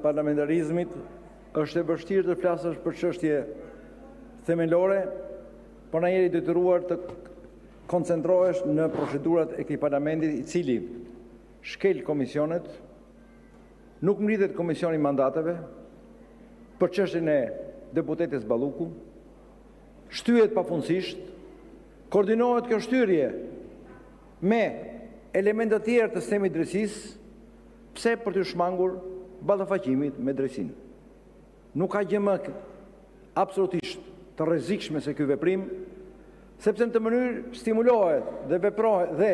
Parlamentarizmit është e vështirë të flasësh për çështje themelore, por na jeni detyruar të koncentrohesh në procedurat e këtij parlamenti, i cili shkel komisionet, nuk ngritet komisioni mandateve për çështjen e deputetes Balluku, shtyhet pafundësisht, koordinohet kjo shtyrje me elemente të tjera të sistemit drejtësisë, pse për të shmangur ballafaqimit me drejtsinë. Nuk ka gjë më absolutisht të rrezikshme se ky veprim, sepse në të mënyrë stimulohet dhe veprohet dhe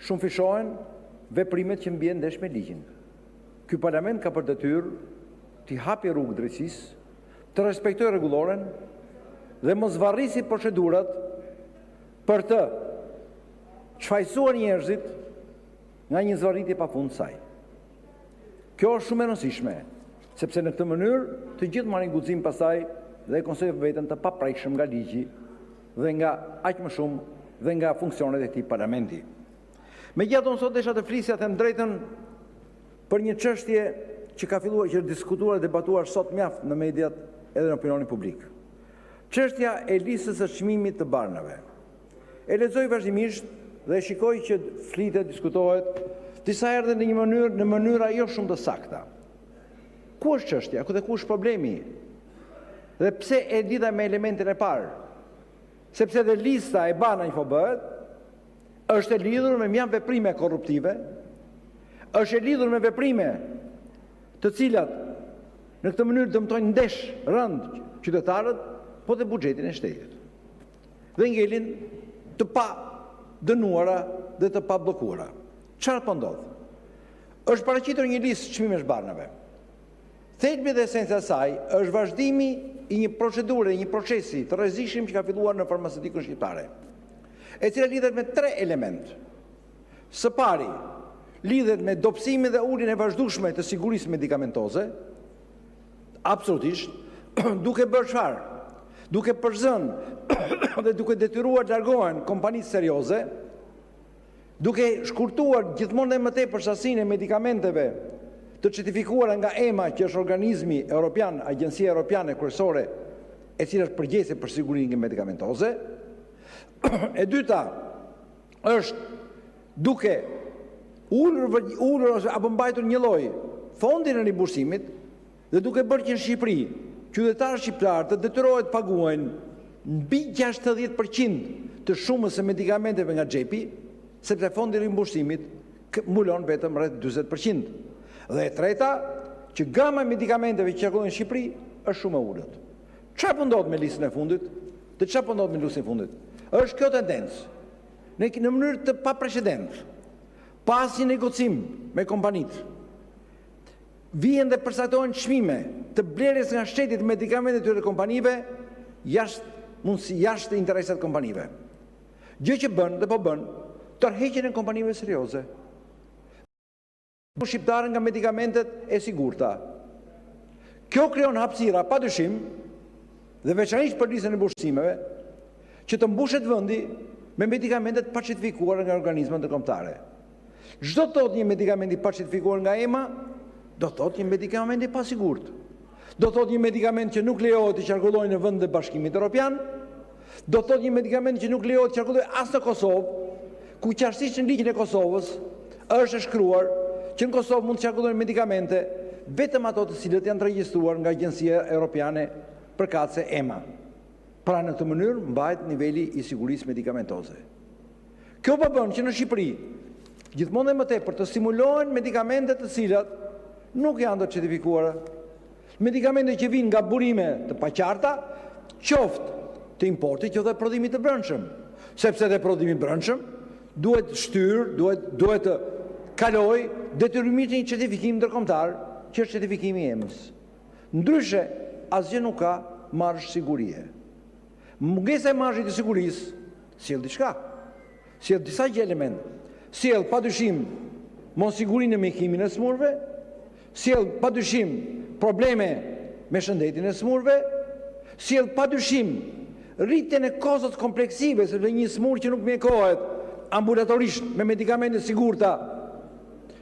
shumëfishohen veprimet që mbien ndesh me ligjin. Ky parlament ka për detyrë të hapë rrugë drejtësisë, të respektojë rregulloren dhe mos varrisi procedurat për të çfajsuar njerëzit nga një zvarritje pafund saj. Kjo është shumë e rëndësishme, sepse në këtë mënyrë të gjithë marrin guxim pastaj dhe konsiderojnë veten të paprejshëm nga ligji dhe nga aq më shumë dhe nga funksionet e këtij parlamenti. Megjithatë, unë sot desha të flisja, them drejtën, për një çështje që ka filluar që diskutuar dhe debatuar sot mjaft në mediat edhe në opinionin publik. Çështja e listës së çmimit të Barnave. E lexoj vazhdimisht dhe shikoj që flitet, diskutohet disa herë dhe në mënyra jo shumë të sakta. Ku është çështja? Dhe ku është problemi? Dhe pse e lidha me elementin e parë? Sepse dhe lista e Barna që po bëhet është e lidhur me mjaft veprime korruptive, është e lidhur me veprime të cilat në këtë mënyrë dëmtojnë ndesh rënd qytetarët, po dhe buxhetin e shtetit. Dhe ngelin të pa dënuara dhe të pa bllokuara. Çfarë po ndodh? Është paraqitur një listë çmimesh Barnave. Thelbi dhe esenca e saj është vazhdimi i një procedure, një procesi të rrezikshëm që ka filluar në farmaceutikën shqiptare, e cila lidhet me 3 elementë. Së pari, lidhet me dobësimin dhe uljen e vazhdueshme të sigurisë medikamentoze, absolutisht, duke bërë çfarë? Duke përzënë dhe duke detyruar të largohen kompanitë serioze, duke shkurtuar gjithmonë më tepër sasinë e medikamenteve të certifikuara nga EMA, që është organizmi evropian, Agjencia Europiane Kryesore, e cila është përgjegjëse për sigurinë medikamentoze. E dyta është duke ulur apo mbajtur një lloj fondi në rimbursimit dhe duke bërë që në Shqipëri qytetarët shqiptarë të detyrohet të paguajnë mbi 60% të shumës së medikamenteve nga xhepi, sepse fondi i rimbursimit mbulon vetëm rreth 40%. Dhe e treta, që gama e medikamenteve që qarkullojnë në Shqipëri është shumë e ulët. Çfarë po ndodh me listën e fundit? Dhe çfarë po ndodh me listën e fundit? Është kjo tendencë në mënyrë të paprecedent, pas një negocim me kompanitë, vjen dhe përcaktohen çmime të blerjes nga shteti të medikamentet të këtyre kompanive jashtë interesat kompanive. Gjë që bën dhe po bën tërheqjen e kompanive serioze. Shqiptarën nga medikamentet e sigurta. Kjo krijon hapësira padyshim dhe veçanërisht për listën e rimbursimeve që të mbushet vendi me medikamentet pa certifikuara nga organizma ndërkombëtare. Çdo të thotë një medikament i pa certifikuar nga EMA, do thotë një medikament i pa sigurt. Do thotë një medikament që nuk lejohet të qarkullojë në vendet e Bashkimit Evropian, do thotë një medikament që nuk lejohet të qarkullojë as në Kosovë, ku qartësisht në ligjin e Kosovës është shkruar që në Kosovë mund të qarkullojnë medikamente vetëm ato të cilët janë të regjistruar nga Agjencia Europiane përkatëse EMA. Pra në këtë mënyrë mbahet niveli i sigurisë medikamentoze. Kjo po bën që në Shqipëri gjithmonë dhe më tepër të stimulohen medikamente të cilat nuk janë të certifikuara, medikamente që vinë nga burime të paqarta, qoftë të importit, qoftë dhe prodhimit të brendshëm, sepse dhe prodhimi i brendshëm duhet shtyr, duhet të kaloj detyrimin e një certifikimi ndërkombëtar, që është certifikimi i EMA-s. Ndryshe, asgjë nuk ka marzh sigurie. Mungesa e marzhit të sigurisë sjell diçka, sjell disa gjë elementë, sjell padyshim monsigurinë me mjekimin e smurve, sjell padyshim probleme me shëndetin e smurve, sjell padyshim rritjen e kostës kompleksive, sepse një smur që nuk mjekohet ambulatorisht me medikamente sigurta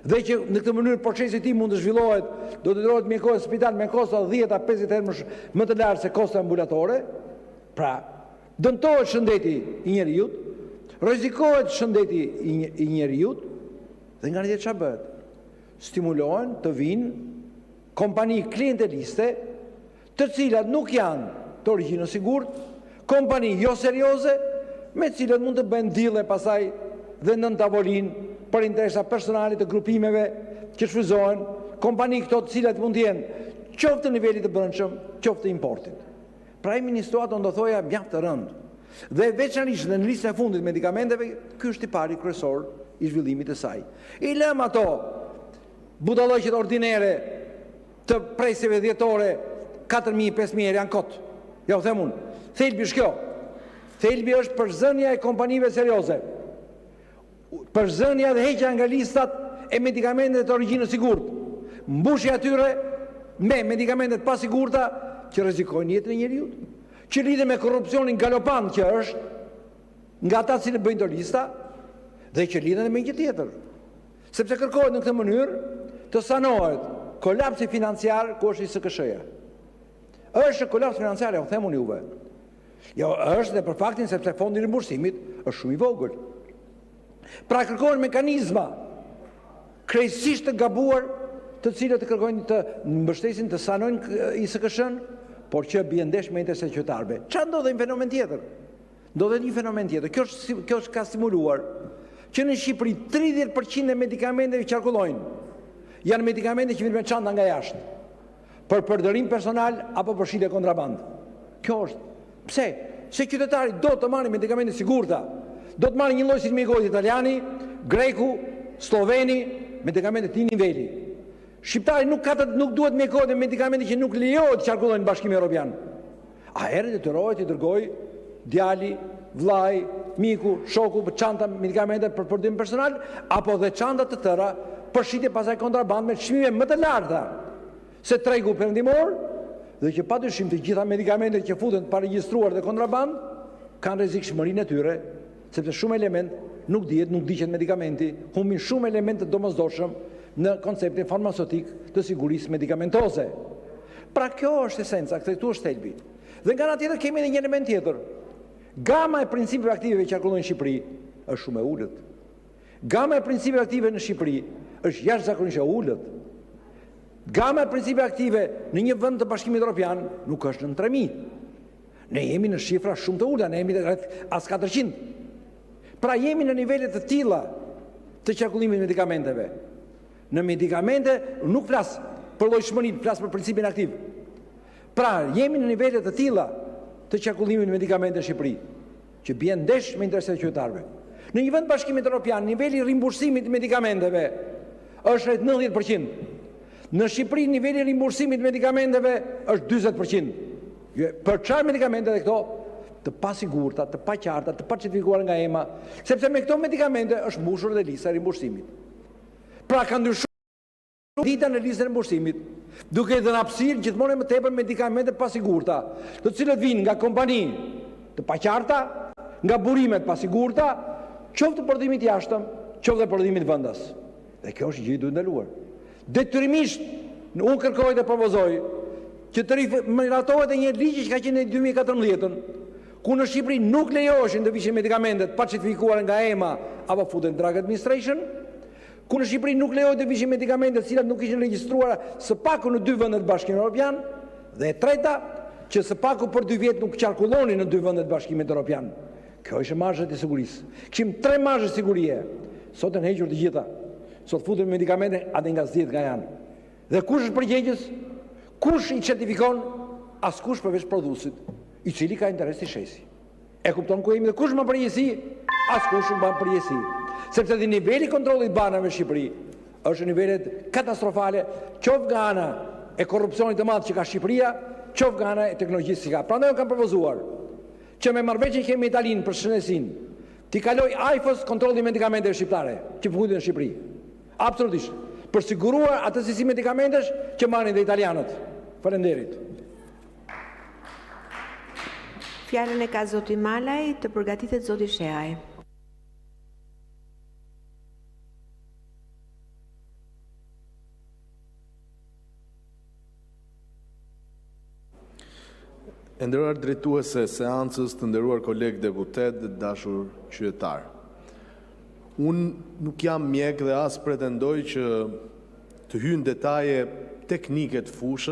Dhe që në këtë mënyrë procesi i tij mund të zhvillohet, do të ndrohet mjekos spital me kosta 10-50 herë më të lartë se kosta ambulatore. Pra, dëmtohet shëndeti i njeriu, rrezikohet shëndeti i njeriu, dhe nga tjetër çfarë bëhet? Stimulohen të vinë kompani klienteliste, të cilat nuk janë të origjinë sigurt, kompani jo serioze, me cilat mund të bëjnë dille pasaj dhe nën tavolinë për interesa personale të grupimeve që shfryzohen, kompani këto të cilat mund të jenë qoftë të nivelit të brendshëm, qoftë të importit. Pra jemi në situatë do thoja mjaft të rëndë. Dhe veçanërisht në listën e fundit të medikamenteve, ky është i pari kryesor i zhvillimit të saj. I lëm ato budallëqet ordinere të presjeve dhjetore 4.000-5.000 herë janë kot. Ja u them unë. Thelbi është kjo. Thelbi është përzënia e kompanive serioze. Përzënia dhe heqja nga listat e medikamentet të origjinës sigurt. Mbushja atyre me medikamentet pa sigurta që rrezikojnë jetën e njeriu, që lidhen me korrupsionin galopant që është nga ata që bëjnë të lista dhe që lidhen me gjë tjetër. Sepse kërkohet në këtë mënyrë të sanohet kolapsi financiar ku është i SKSH-ja. Është kolaps financiar, u them unë juve. Jo, është dhe për faktin sepse fondi i rimbursimit është shumë i vogël. Pra kërkohen mekanizma krejtësisht të gabuar, të cilët të kërkojnë të mbështesin të sanojnë i SKSH-n, por që bie ndesh me interesat e qytetarëve. Çfarë ndodhe një fenomen tjetër? Ndodhet një fenomen tjetër. Kjo është ka stimuluar që në Shqipëri 30% e medikamenteve që qarkullojnë janë medikamente që vinë me çanta nga jashtë, për përdërim personal apo për shitje kontraband. Kjo është. Pse? Se qytetari do të marrin medikamente sigurta, do të marrin një lloj si mjekoti italiani, greku, sloveni, medikamente të një niveli. Shqiptari nuk duhet mjekot me medikamente që nuk lejohet të qarkullojnë në Bashkimin Evropian. A herë detyrohet i dërgoj djali, vllai, miku, shoku për çanta medikamente për përditshmëri personal apo dhe çanta të tëra për shitje pasaj kontraband me çmime më të larta se tregu perëndimor, dhe që padyshim të gjitha medikamentet që futen pa regjistruar dhe kontraband kanë rrezikshmërinë e tyre, sepse shumë element nuk dihet medikamenti, humbin shumë elemente të domosdoshëm në konceptin farmaceutik të sigurisë medikamentoze. Pra kjo është esenca, këtu është thelbi. Dhe nga ana tjetër kemi edhe një element tjetër. Gama e principeve aktive që qarkullojnë në Shqipëri është shumë e ulët. Gama e principeve aktive në Shqipëri është jashtëzakonisht e ulët. Gama e principeve aktive në një vend të Bashkimit Evropian nuk është në 3000. Ne jemi në shifra shumë të ulta, ne jemi rreth as 400. Pra jemi në nivele të tilla të qarkullimit të medikamenteve. Në medikamente nuk flas për llojshmërinë, flas për principin aktiv. Pra jemi në nivele të tilla të qarkullimit të medikamente në Shqipëri, që bien ndesh me interesat e qytetarëve. Në një vend Bashkimit Evropian, niveli i rimbursimit të medikamenteve është rreth 90%. Në Shqipëri niveli i rimbursimit të medikamenteve është 40%. Për çfarë medikamente këto? Të pasigurta, të paqarta, të pacertifikuara nga EMA, sepse me këto medikamente është mbushur dhe lista e rimbursimit. Pra ka ndryshuar dita në listën e rimbursimit, duke dhënë hapësirë gjithmonë më tepër medikamente pasigurta, të cilët vinë nga kompani të paqarta, nga burimet pasigurta, qoftë përdimit jashtëm, qoftë përdimit vendas. Dhe kjo është gjë e duhet ndaluar. Detyrimisht, unë kërkoj dhe propozoj që të miratohet një ligj që ka qenë në 2014, ku në Shqipëri nuk lejoheshin të vishin medikamentet pa certifikuar nga EMA apo Food and Drug Administration, ku në Shqipëri nuk lejohet të vishin medikamentet cilat nuk ishin regjistruara së paku në 2 vende të Bashkimit Evropian, dhe e treta, që së paku për 2 vjet nuk qarkullonin në 2 vende të Bashkimit Evropian. Kjo ishte marzhet e sigurisë. Kishim 3 marzhe sigurie. Sot janë hequr të gjitha. Sot futen medikamente atë nga zgjedh nga janë. Dhe kush është përgjegjës? Kush i certifikon? Askush përveç prodhuesit, i cili ka interes të shesi. E kupton ku jemi dhe kush më përgjegjësi? Askush nuk bën përgjegjësi. Sepse dhe niveli kontrollit banave në Shqipëri është nivelet katastrofale, qoftë nga ana e korrupsionit të madh që ka Shqipëria, qoftë nga ana e teknologjisë që ka. Prandaj kam propozuar që me marrëveshje që kemi me Italinë për shëndetësinë, t'i kaloj AIFOS kontrolli medikamenteve shqiptare që futen në Shqipëri. Absolutisht. Për siguruar atë sesi medikamentesh që marrin dhe italianët. Faleminderit. Fjalën e ka zoti Malaj, të përgatitet zoti Sheaj. E nderuar drejtuese e seancës, të nderuar kolegë deputet dhe dashur qytetar. Unë nuk jam mjek dhe as pretendoj që të hyj në detaje teknike të fushës.